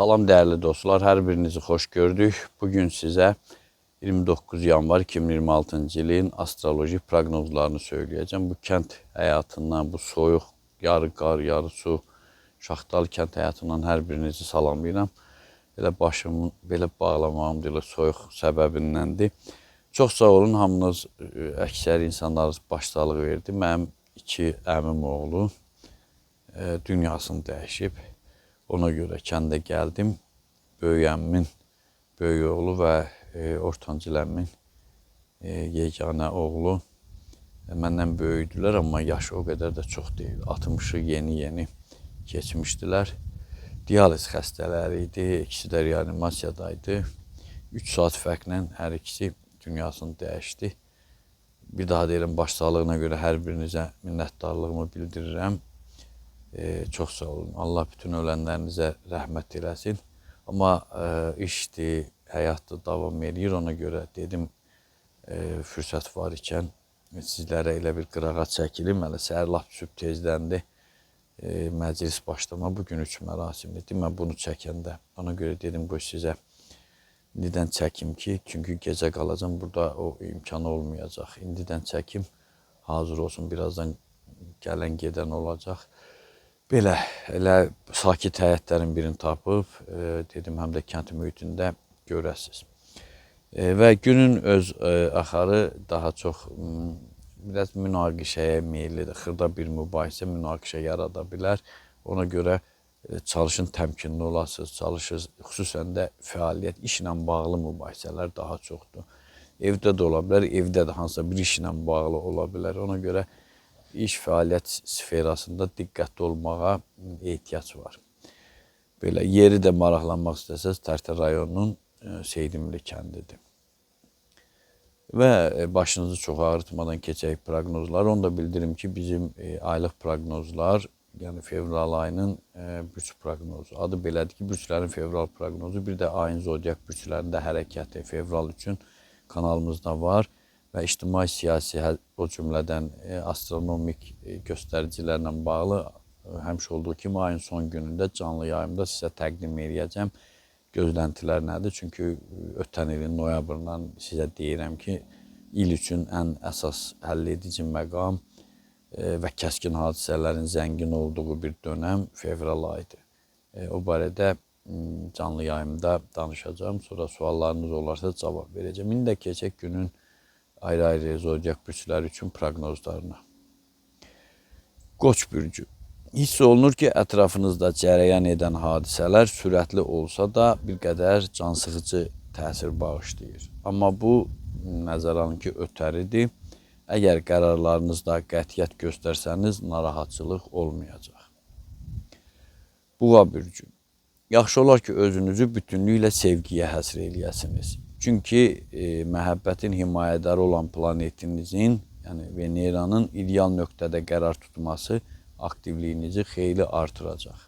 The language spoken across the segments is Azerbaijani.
Salam değerli dostlar, hər birinizi xoş gördük. Bugün sizə 29 yanvar 2026-cı ilin astroloji proqnozlarını söyləyəcəm. Bu kənd həyatından, bu soyuq, yarı qar, yarı su, şaxtalı kənd həyatından hər birinizi salamlayıram. Elə başımı belə bağlamağım deyil, soyuq səbəbindəndir. Çox sağ olun, hamınız, əksər insanlarınız başsağlığı verdi. Mənim 2 əmim oğlu dünyasını dəyişib. Ona görə kəndə gəldim. Böyük əmmin böyük oğlu və ortancıl əmmin yeganə oğlu məndən böyüdülər, amma yaşı o qədər də çox deyil. 60'ı yeni keçmişdilər. Dializ xəstələri idi, ikisi də reanimasiyadaydı. 3 saat fərqlə hər ikisi dünyasını dəyişdi. Bir daha deyirəm, başsağlığına görə hər birinizə minnətdarlığımı bildirirəm. Çox sağ olun. Allah bütün ölənlərinizə rəhmət eləsin. Amma işdir, həyatda davam edir. Ona görə dedim, fürsət var ikən sizlərə elə bir qırağa çəkilim. Hələ səhər lap sübh tezdəndir. Məclis başlama bugün 3 mərasimlidir. Mən bunu çəkəndə ona görə dedim, qoy sizə indidən çəkim ki, çünki gecə qalacam, burada o imkanı olmayacaq. İndidən çəkim hazır olsun, birazdan gələn gedən olacaq. Belə, elə sakit həyətlərin birini tapıb, dedim, həm də kənd mühitində görəsiniz. Və günün öz axarı daha çox biraz münaqişəyə meyillidir. Xırda bir mübahisə münaqişə yarada bilər. Ona görə çalışın təmkinli olasınız, çalışın, xüsusən də fəaliyyət, işlə bağlı mübahisələr daha çoxdur. Evdə də ola bilər, evdə də hansısa bir işlə bağlı ola bilər. Ona görə iş fəaliyyət sferasında diqqətli olmağa ehtiyac var. Belə yeri də maraqlanmaq istəsəz, Tərtər rayonunun Seydimli kəndidir. Və başınızı çox ağrıtmadan keçək proqnozlar. Onu da bildirim ki, bizim aylıq proqnozlar, yəni fevral ayının bürc proqnozu. Adı belədir ki, bürclərin fevral proqnozu, bir də ayın zodiak bürclərində hərəkəti fevral üçün kanalımızda var. Və ictimai siyasi, o cümlədən astronomik göstəricilərlə bağlı həmişə olduğu kimi ayın son günündə canlı yayımda sizə təqdim edəcəm. Gözləntilər nədir? Çünki ötən ilin noyabrından sizə deyirəm ki, il üçün ən əsas həll edici məqam və kəskin hadisələrin zəngin olduğu bir dönəm fevral ayıdır. O barədə canlı yayımda danışacağım. Sonra suallarınız olarsa cavab verəcəm. İndi də keçək günün ayrı-ayrı zodiak bürcləri üçün proqnozlarına. Qoç bürcü. Hiss olunur ki, ətrafınızda cərəyan edən hadisələr sürətli olsa da bir qədər cansıxıcı təsir bağışlayır. Amma bu, nəzərə alın ki, ötəridir. Əgər qərarlarınızda qətiyyət göstərsəniz, narahatçılıq olmayacaq. Buğa bürcü. Yaxşı olar ki, özünüzü bütünlüklə sevgiyə həsr eləyəsiniz. Çünki məhəbbətin himayədarı olan planetinizin, yəni Veneranın ideal nöqtədə qərar tutması aktivliyinizi xeyli artıracaq.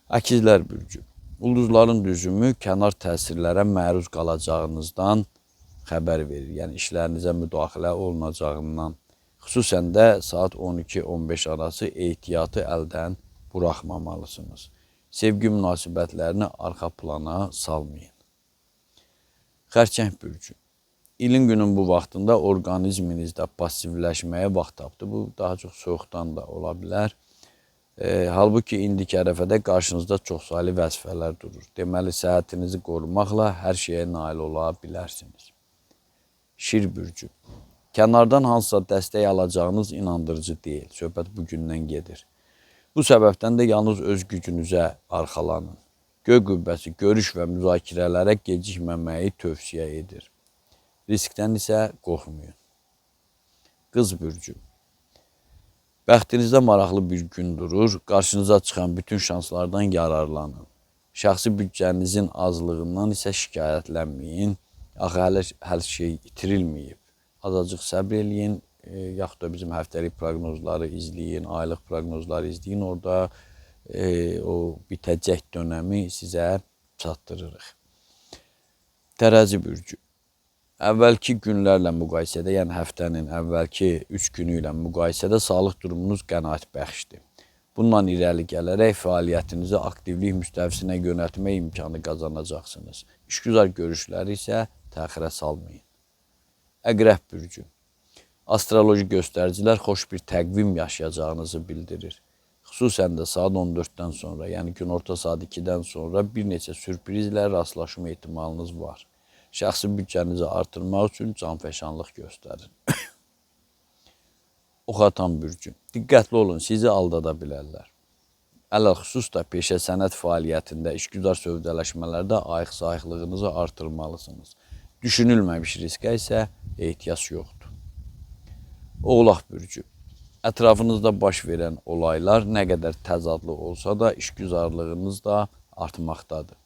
Əkizlər bürcü. Ulduzların düzümü kənar təsirlərə məruz qalacağınızdan xəbər verir. Yəni işlərinizə müdaxilə olunacağından. Xüsusən də saat 12-15 arası ehtiyatı əldən buraxmamalısınız. Sevgi münasibətlərini arxa plana salmayın. Xərçəng bürcü. İlin günün bu vaxtında orqanizminizdə passivləşməyə vaxt tapdı. Bu daha çox soyuqdan da ola bilər. Halbuki indiki ərəfədə qarşınızda çoxsaylı vəzifələr durur. Deməli, səhhətinizi qorumaqla hər şeyə nail ola bilərsiniz. Şir bürcü. Kənardan hansısa dəstək alacağınız inandırıcı deyil. Söhbət bugündən gedir. Bu səbəbdən də yalnız öz gücünüzə arxalanın. Göy qübbəsi görüş və müzakirələrə gecikməməyi tövsiyə edir. Riskdən isə qorxmayın. Qız bürcü. Bəxtinizdə maraqlı bir gün durur. Qarşınıza çıxan bütün şanslardan yararlanın. Şəxsi büdcənizin azlığından isə şikayətlənməyin. Axı hələ hər şey itirilməyib. Azacıq səbr eləyin. Yaxud da bizim həftəlik proqnozları izləyin, aylıq proqnozları izləyin. Orada o bitəcək dönəmi sizə çatdırırıq. Tərəzi bürcü. Əvvəlki günlərlə müqayisədə, yəni həftənin əvvəlki 3 günü ilə müqayisədə sağlıq durumunuz qənaətbəxşdir. Bundan irəli gələrək fəaliyyətinizi aktivlik müstəvisinə yönəltmə imkanı qazanacaqsınız. İşgüzar görüşləri isə təxirə salmayın. Əqrəb bürcü. Astroloji göstəricilər xoş bir təqvim yaşayacağınızı bildirir. Xüsusən də saat 14-dən sonra, yəni günorta saat 2-dən sonra bir neçə sürprizlə rastlaşma ehtimalınız var. Şəxsi büdcənizi artırmaq üçün canfəşanlıq göstərin. Ox atan bürcü. Diqqətli olun, sizi aldada bilərlər. Ələlxüsus da peşə sənət fəaliyyətində, işgüzar sövdələşmələrdə ayıq-sayıqlığınızı artırmalısınız. Düşünülməmiş riskə isə ehtiyac yoxdur. Oğlaq bürcü. Ətrafınızda baş verən olaylar nə qədər təzadlı olsa da işgüzarlığınız da artmaqdadır.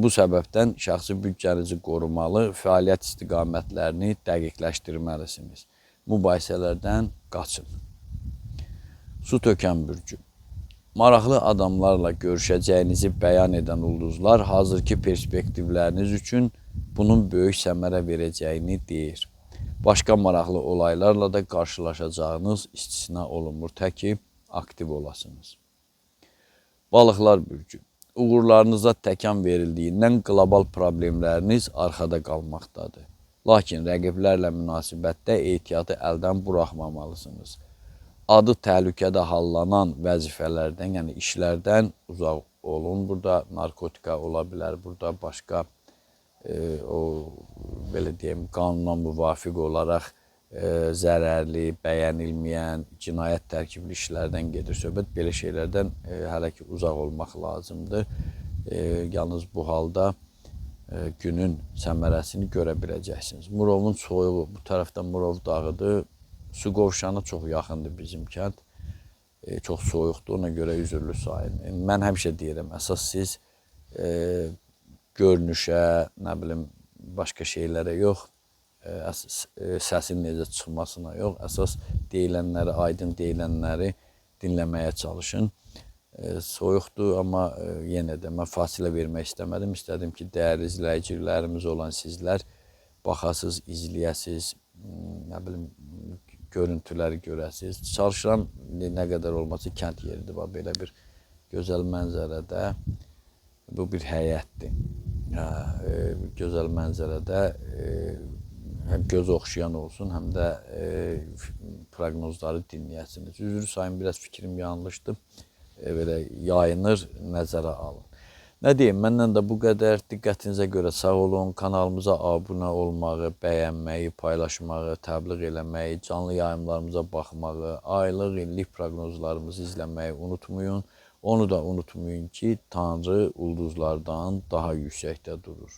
Bu səbəbdən şəxsi büdcənizi qorumalı, fəaliyyət istiqamətlərini dəqiqləşdirməlisiniz. Mübahisələrdən qaçın. Su tökən bürcü. Maraqlı adamlarla görüşəcəyinizi bəyan edən ulduzlar hazırki perspektivləriniz üçün bunun böyük səmərə verəcəyini deyir. Başqa maraqlı olaylarla da qarşılaşacağınız istisna olunmur, tək ki, aktiv olasınız. Balıqlar bürcü. Uğurlarınıza təkan verildiyindən qlobal problemləriniz arxada qalmaqdadır. Lakin rəqiblərlə münasibətdə ehtiyatı əldən buraxmamalısınız. Adı təhlükədə hallanan vəzifələrdən, yəni işlərdən uzaq olun. Burada narkotika ola bilər, burada başqa belə deyim, qanuna müvafiq olaraq zərərli, bəyənilməyən, cinayət tərkibli işlərdən gedir söhbət. Belə şeylərdən hələ ki uzaq olmaq lazımdır. Yalnız bu halda günün səmərəsini görə biləcəksiniz. Murovun soyuğu, bu tərəfdən Murov dağıdır. Su qovşanı çox yaxındır bizim kənd. Çox soyuqdur, ona görə üzürlü sayın. Mən həmişə deyirəm, əsas siz görünüşə, nə bilim, başqa şeylərə yox, səsin necə çıxmasına yox, əsas deyilənləri, aydın deyilənləri dinləməyə çalışın. Soyuqdur, amma yenə də mən fasilə vermək istəmədim. İstədim ki, dəyərli izləyicilərimiz olan sizlər baxasız, izləyəsiz, nə bilim, görüntüləri görəsiz. Çalışıram, nə qədər olması kənd yeridir, belə bir gözəl mənzərədə. Bu bir həyətdir. Gözəl mənzərədə həm göz oxşayan olsun, həm də proqnozları dinləyəsiniz. Üzr sayın, biraz fikrim yanlışdır. Belə yayınır, nəzərə alın. Nə deyim, məndən də bu qədər. Diqqətinizə görə sağ olun. Kanalımıza abunə olmağı, bəyənməyi, paylaşmağı, təbliğ eləməyi, canlı yayımlarımıza baxmağı, aylıq, illik proqnozlarımızı izləməyi unutmayın. Onu da unutmayın ki, Tanrı ulduzlardan daha yüksəkdə durur.